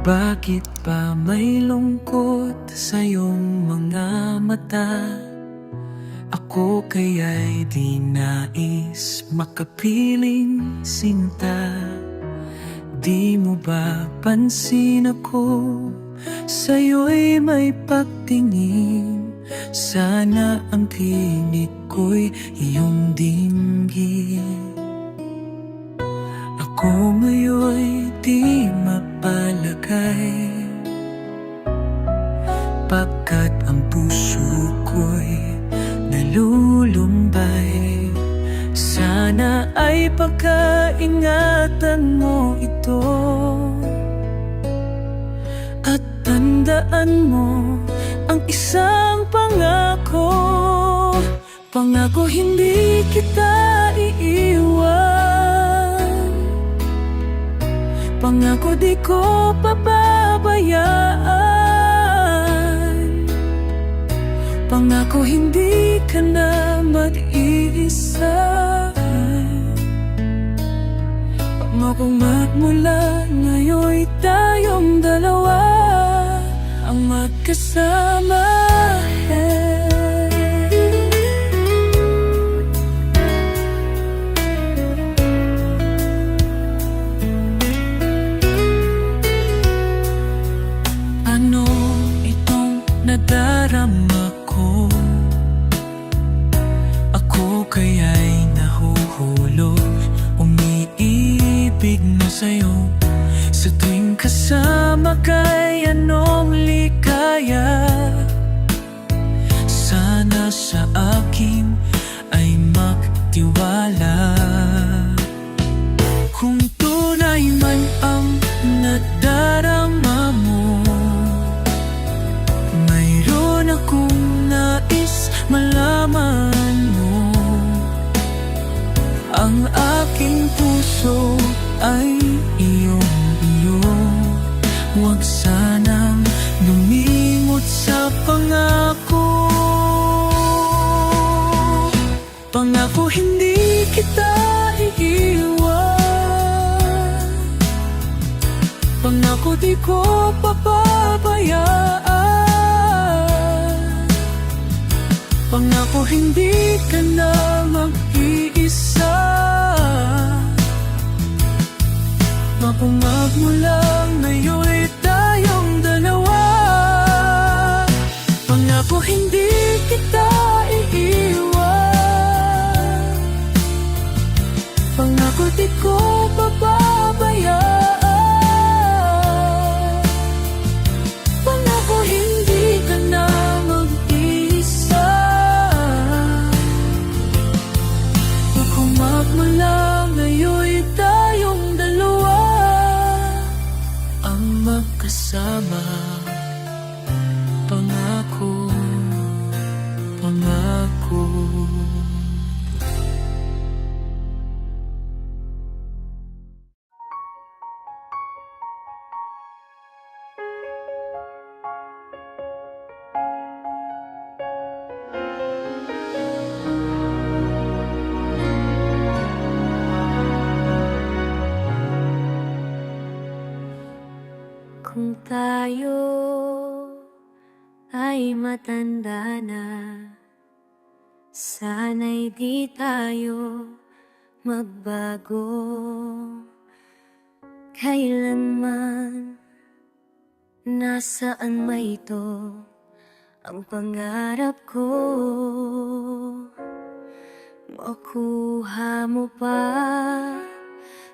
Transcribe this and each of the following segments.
Bakit ba may lungkot sa iyong mga mata? Ako kaya'y di nais makapiling sinta. Di mo ba pansin ako sa'yo'y may pagtingin? Sana ang tinig ko'y iyong dinggin. Ako ngayon'y di mapalagay, pagkat ang puso ko'y nalulumbay. Sana ay pagkaingatan mo ito, at tandaan mo ang isang pangako. Pangako hindi kita iiwan, pangako di ko pababayaan, pangako hindi ka na mag-iisa. Pangakong magmula ngayon'y tayong dalawa ang magkasama. Ano itong nadarama ko? Ako kaya'y nahuhulog, umiibig na sa'yo. Sa tuwing kasama ka'y anong likaya. Sana sa akin ay magtiwala. Kung tunay man ang nadarama mo, mayroon akong nais malaman mo. Ang aking puso ay iyong-iyo. Huwag sanang lumimot sa pangako. Pangako hindi kita iiwan, pangako di ko pababayaan, pangako hindi ka na mag-iisa. Pangako magmula ngayon'y tayong dalawa. Pangako hindi kita iiwan, pangako di ko pababayaan, pangako hindi ka na mag-iisa. Pangako magmula ngayon'y tayong dalawa ang magkasama. Pangako, pangako. Kung tayo ay matanda na, sana'y di tayo magbago kailanman. Nasaan ba ito ang pangarap ko? Makuha mo pa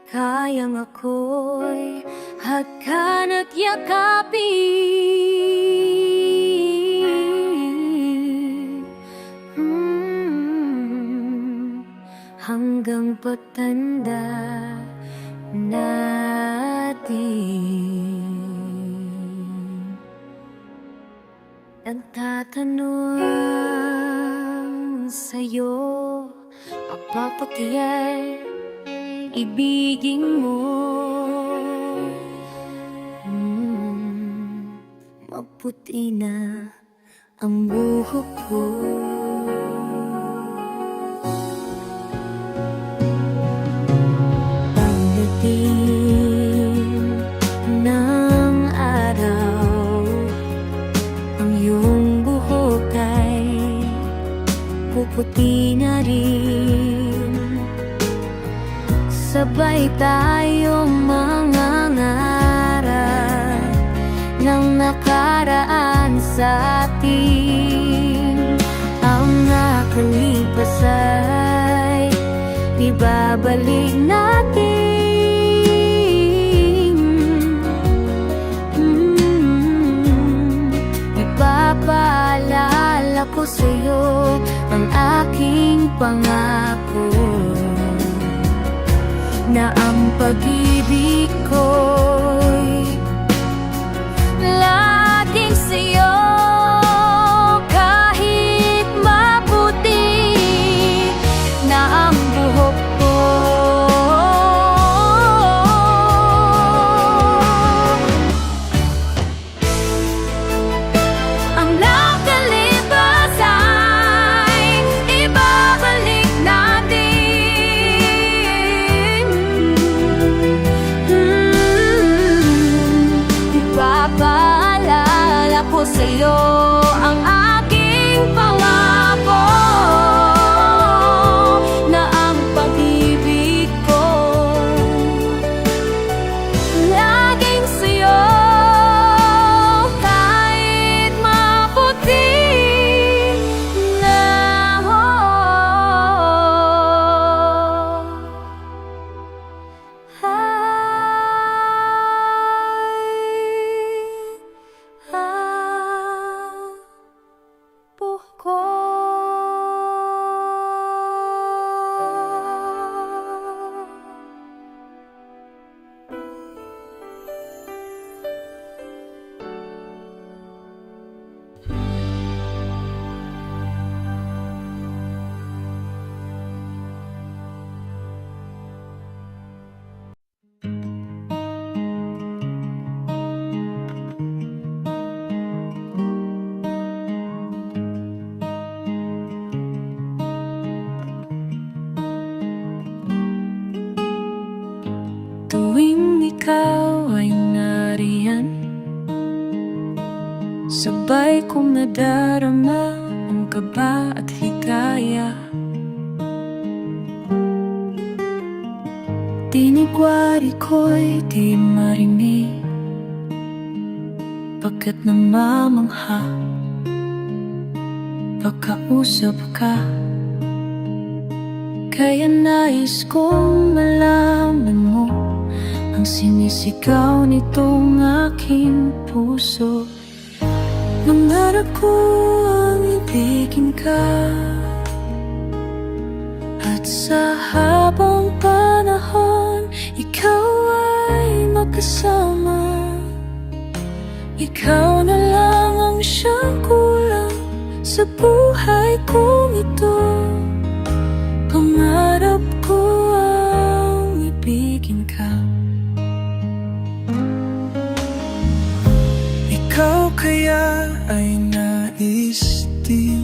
kayang ako'y hagkan at yakapin, hanggang pagtanda natin. Nagtatanong sa'yo, papapatiyay ibigin mo. Maputi na ang buhok ko. Pagdating ng araw, ang iyong buhok ay puputi na rin. Sabay tayong mangangarap ng nakaraan sa atin. Ang nakalipas ay ibabalik natin. Ipapaalala ko sa'yo ang aking pangako, na ang pag-ibig ko'y laging sa'yo. Kahit maputi na ang buhok ko, ang nakalipas ay ibabalik natin. Ipapaalala ko sa'yo ang aking pangako, na ang pag-ibig ko laging sa'yo. Kahit maputi na buhok ko. Tuwing ikaw ay nariyan, sabay kong nadarama ang kaba at hikaya. Tinigwari ko'y di marinig, pagkat namamangha pagkausap ka. Kaya nais kong malaman mo ang sinisigaw nitong aking puso. Nangarap ko ang ibigin ka, at sa habang panahon ikaw ay magkasama. Ikaw na lang ang siyang kulang sa buhay kong ito. Pangarap ko ang ibigin ka. Ikaw kaya ay nais din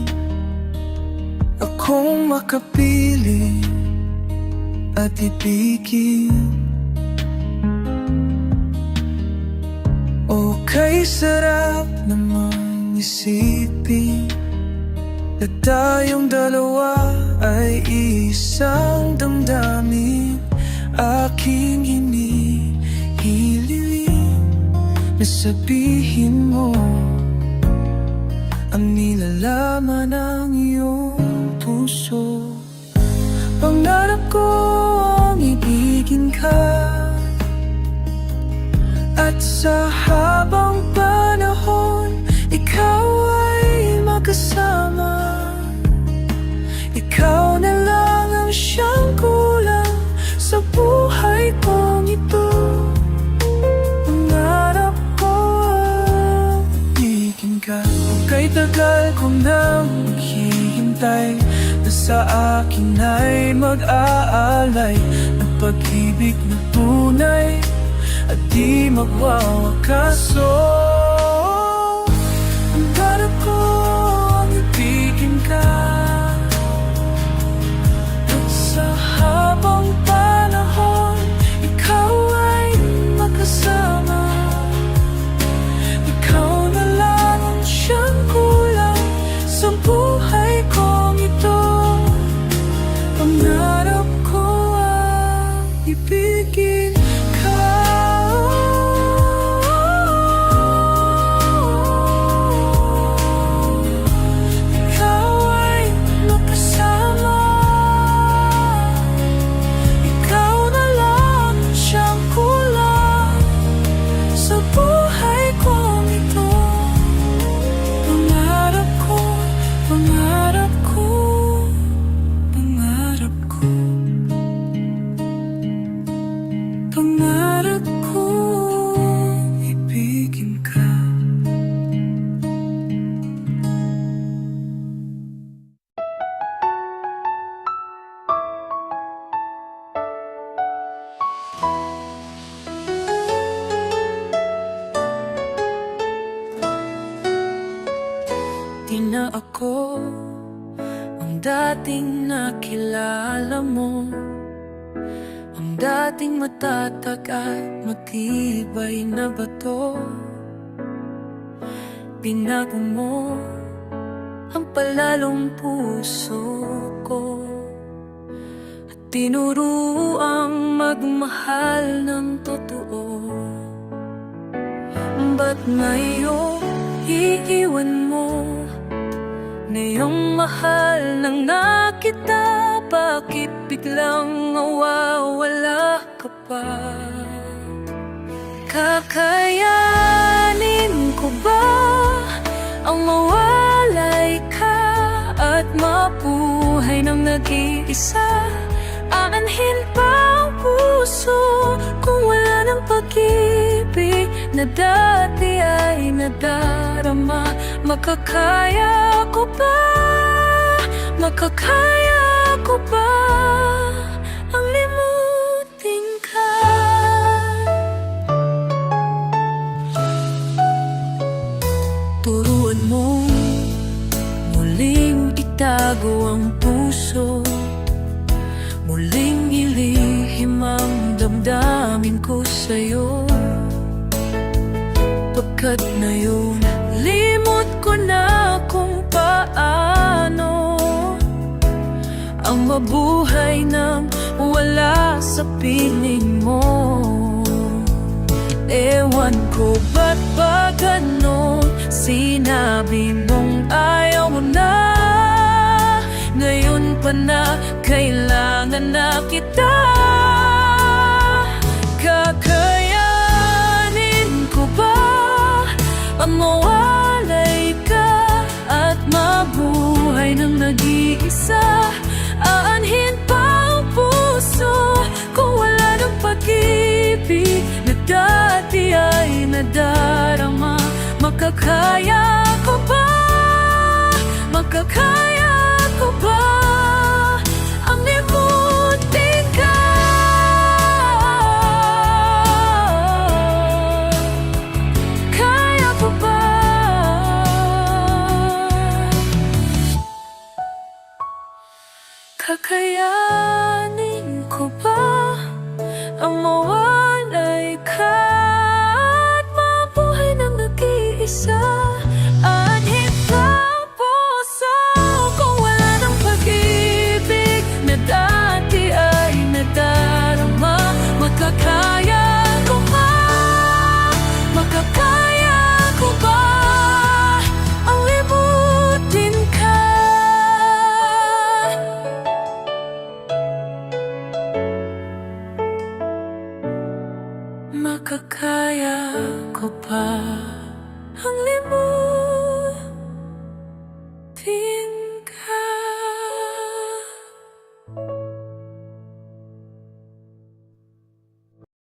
akong makapili at ibigin. O kay sarap namang isipin na tayong dalawa ay isang damdamin. Aking hinihilin na sabihin mo ang nilalaman ng iyong puso. Pangarap ko ang ibigin ka, at sa habang panahon ikaw ay magkasama. Ikaw na lang ang siyang kulang sa buhay kong ito. Pangarap ko ang ibigin ka. Kay tagal ko nang maghihintay, na sa akin ay mag-aalay ng pag-ibig na tunay at di magwawakaso. Ang hanap ko di na ako ang dating nakilala mo, ang dating matatag at matibay na bato. Binago mo ang palalong puso ko at tinuruang magmahal ng totoo. Ba't ngayon iiwan mo na iyong mahal nang na kita? Bakit biglang mawawala ka pa? Kakayanin ko ba ang mawalay ka at mabuhay ng nag-iisa? Aanhin pa ang puso kung wala ng pag-ibig na dati ay nadarama? Makakaya ko ba? Makakaya ko ba ang limutin ka? Turuan mo muling itago ang puso, muling ilihim ang damdamin ko sa'yo. Pagkat ngayon limot ko na kung paano ang mabuhay nang wala sa piling mo. Ewan ko ba't ba ganon, sinabi mong ayaw mo na. Ngayon pa na kailangan na kita. Kakayanin ko ba ang mawalay ka at mabuhay ng nag-iisa? Aanhin pa ang puso kung wala ng pag-ibig na dati ay nadarama? Makakaya ko ba? Makakaya ko ba ang limutin ka? Kaya ko ba? Kakayanin